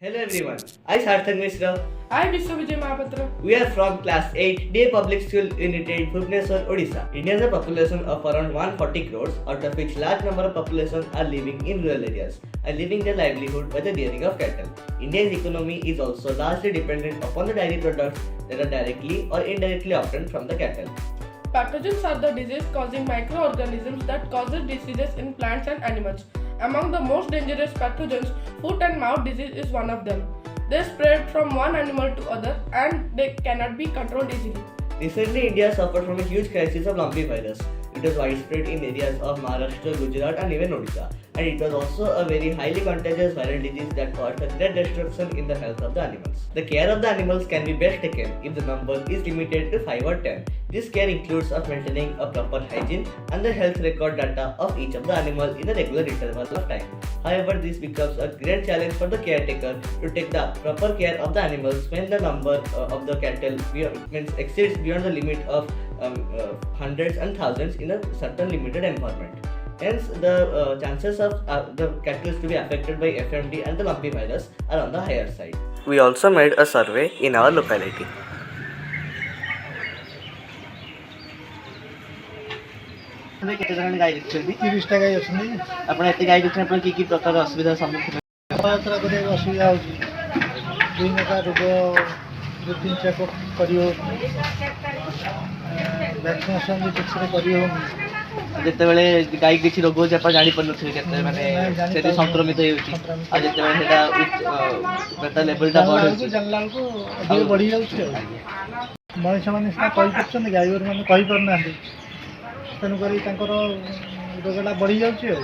Hello everyone, I Sarthak Mishra. I Vijay Mahapatra. We are from class 8 Day Public School Unit in Bhubaneswar, Odisha. India has a population of around 140 crores, out of which large number of population are living in rural areas and living their livelihood by the rearing of cattle. India's economy is also largely dependent upon the dairy products that are directly or indirectly obtained from the cattle. Pathogens are the disease-causing microorganisms that causes diseases in plants and animals. Among the most dangerous pathogens, foot and mouth disease is one of them. They spread from one animal to other and they cannot be controlled easily. Recently, India suffered from a huge crisis of lumpy virus. It was widespread in areas of Maharashtra, Gujarat and even Odisha. And it was also a very highly contagious viral disease that caused a great destruction in the health of the animals. The care of the animals can be best taken if the number is limited to 5 or 10. This care includes of maintaining a proper hygiene and the health record data of each of the animal in a regular interval of time. However, this becomes a great challenge for the caretaker to take the proper care of the animals when the number of the cattle exceeds beyond the limit of hundreds and thousands in a certain limited environment. Hence, the chances of the cattle to be affected by FMD and the lumpy virus are on the higher side. We also made a survey in our locality. କେତେ ଜଣ ଗାଈ ରଖିଛନ୍ତି? 30ଟା ଗାଈ ଅଛନ୍ତି। ଆପଣ ଏତେ ଗାଈ ରଖିଛନ୍ତି ଆପଣ କି ପ୍ରକାର ଅସୁବିଧାର ସମ୍ମୁଖୀନ? ଯାତ୍ରା କରିବାକୁ ଅସୁବିଧା ହେଉଛି। ବିଭିନ୍ନ ପ୍ରକାର ରୋଗ ରୁଟିନ୍ ଚେକଅପ୍ କରି ହେଉନି, ଭ୍ୟାକ୍ସିନେସନ୍ ବି ଠିକ୍ସରେ କରି ହେଉନି। ଯେତେବେଳେ ଗାଈ କିଛି ରୋଗ ହେଉଛି ଆପଣ ଜାଣିପାରୁନଥିବେ କେତେ ମାନେ ସେଠି ସଂକ୍ରମିତ ହେଉଛି ଆଉ ଯେତେବେଳେ ସେଇଟା ଲେବଲଟା ବଢ଼ୁଛି ଜାଣିଲା ବେଳକୁ ଅଧିକ ବଢ଼ିଯାଉଛି ଆଉ। ମଣିଷମାନେ ସିନା କହିପାରୁଛନ୍ତି, ଗାଈଗୋରୁମାନେ କହିପାରୁନାହାନ୍ତି, ତେଣୁକରି ତାଙ୍କର ରୋଗଟା ବଢ଼ିଯାଉଛି ଆଉ।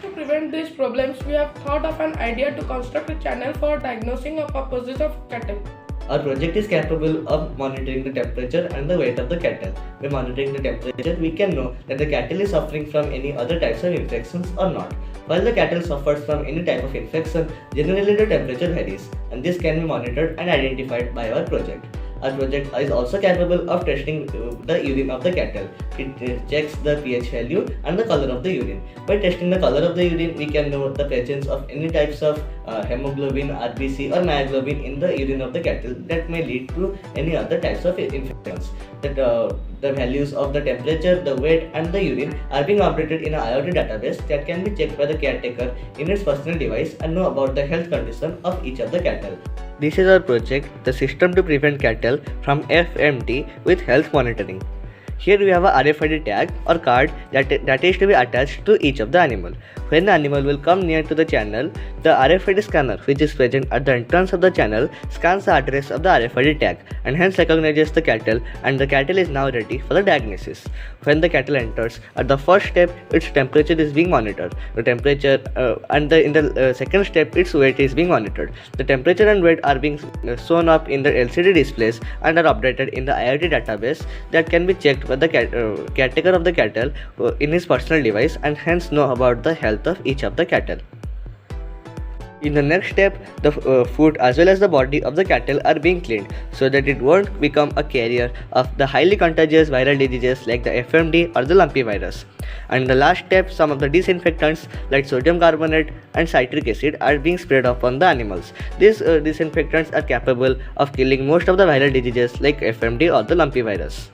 To prevent these problems, we have thought of an idea to construct a channel for diagnosing of purposes of cattle. Our project is capable of monitoring the temperature and the weight of the cattle. By monitoring the temperature, we can know that the cattle is suffering from any other types of infections or not. While the cattle suffers from any type of infection, generally the temperature varies, and this can be monitored and identified by our project. Our project is also capable of testing the urine of the cattle. It checks the pH value and the color of the urine. By testing the color of the urine, we can know the presence of any types of hemoglobin, RBC or myoglobin in the urine of the cattle that may lead to any other types of infections. The values of the temperature, the weight and the urine are being updated in an IoT database that can be checked by the caretaker in its personal device and know about the health condition of each of the cattle. This is our project, the system to prevent cattle from FMD with health monitoring. Here we have a RFID tag or card that is to be attached to each of the animal. When the animal will come near to the channel, the RFID scanner which is present at the entrance of the channel scans the address of the RFID tag and hence recognizes the cattle, and the cattle is now ready for the diagnosis. When the cattle enters, at the first step its temperature is being monitored. The temperature in the second step its weight is being monitored. The temperature and weight are being shown up in the LCD displays and are updated in the IoT database that can be checked by the caretaker of the cattle in his personal device and hence know about the health of each of the cattle. In the next step, the foot as well as the body of the cattle are being cleaned so that it won't become a carrier of the highly contagious viral diseases like the FMD or the lumpy virus. And in the last step, some of the disinfectants like sodium carbonate and citric acid are being sprayed upon the animals. These disinfectants are capable of killing most of the viral diseases like FMD or the lumpy virus.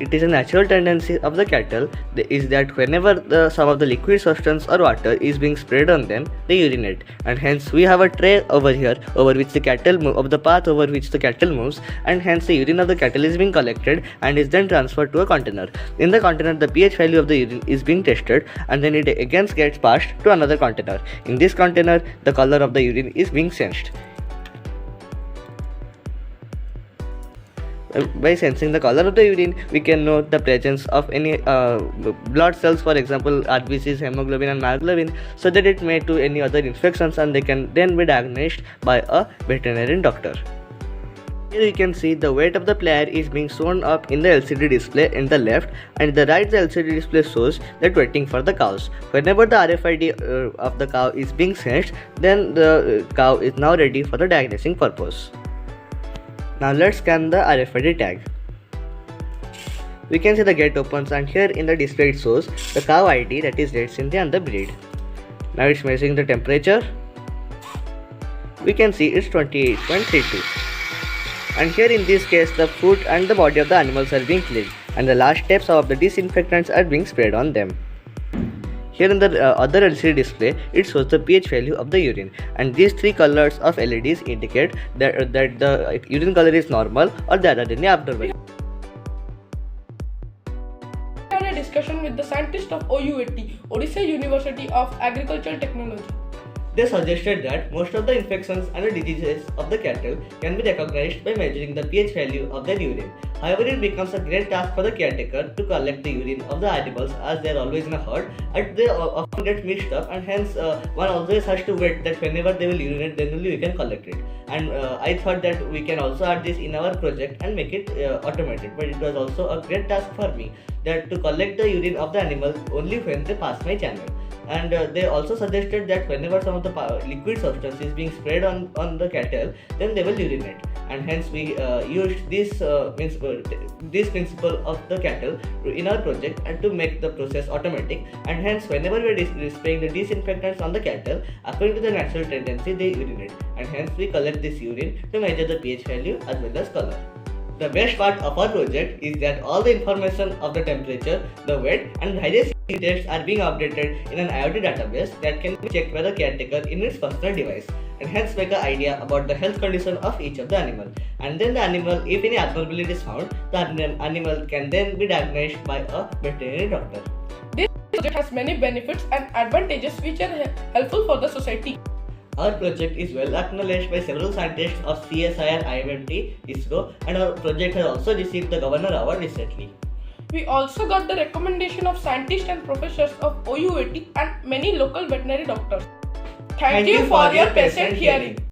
It is a natural tendency of the cattle is that whenever some of the liquid substance or water is being sprayed on them, they urinate, and hence we have a tray over here over which the cattle move, of the path over which the cattle moves, and hence the urine of the cattle is being collected and is then transferred to a container. In the container, the pH value of the urine is being tested and then it again gets passed to another container. In this container, the color of the urine is being sensed. By sensing the color of the urine, we can know the presence of any blood cells, for example RBCs, hemoglobin and myoglobin, so that it may to any other infections and they can then be diagnosed by a veterinarian doctor. Here you can see the weight of the player is being shown up in the LCD display in the left, and in the right the LCD display shows that waiting for the cows. Whenever the RFID of the cow is being sensed, then the cow is now ready for the diagnosing purpose. Now let's scan the RFID tag. We can see the gate opens and here in the display it shows the cow ID, that is Red Sindhi and the breed. Now it's measuring the temperature we can see it's 28.32. And here in this case, the food and the body of the animals are being cleaned, and the last steps of the disinfectants are being sprayed on them. Here in the other LCD display, it shows the pH value of the urine, and these three colors of LEDs indicate that the urine color is normal or there are any abnormal. We had a discussion with the scientist of OUAT, Odisha University of Agricultural Technology. They suggested that most of the infections and the diseases of the cattle can be recognized by measuring the pH value of their urine. However, it becomes a great task for the caretaker to collect the urine of the animals as they are always in a herd and they often get mixed up, and hence one always has to wait that whenever they will urinate then only we can collect it. And I thought that we can also add this in our project and make it automated, but it was also a great task for me that to collect the urine of the animal only when they pass my channel. And they also suggested that whenever some of the liquid substance is being sprayed on the cattle, then they will urinate, and hence we used this principle of the cattle in our project and to make the process automatic, and hence whenever we are spraying the disinfectants on the cattle, according to the natural tendency they urinate, and hence we collect this urine to measure the pH value as well as color. The best part of our project is that all the information of the temperature, the weight and hygiene tests are being updated in an IoT database that can be checked by the caretaker in its personal device, and hence make an idea about the health condition of each of the animal. And then the animal, if any abnormality is found, the animal can then be diagnosed by a veterinary doctor. This project has many benefits and advantages which are helpful for the society. Our project is well acknowledged by several scientists of CSIR, IMT, ISRO, and our project has also received the Governor Award recently. We also got the recommendation of scientists and professors of OUAT and many local veterinary doctors. Thank you for your patient hearing.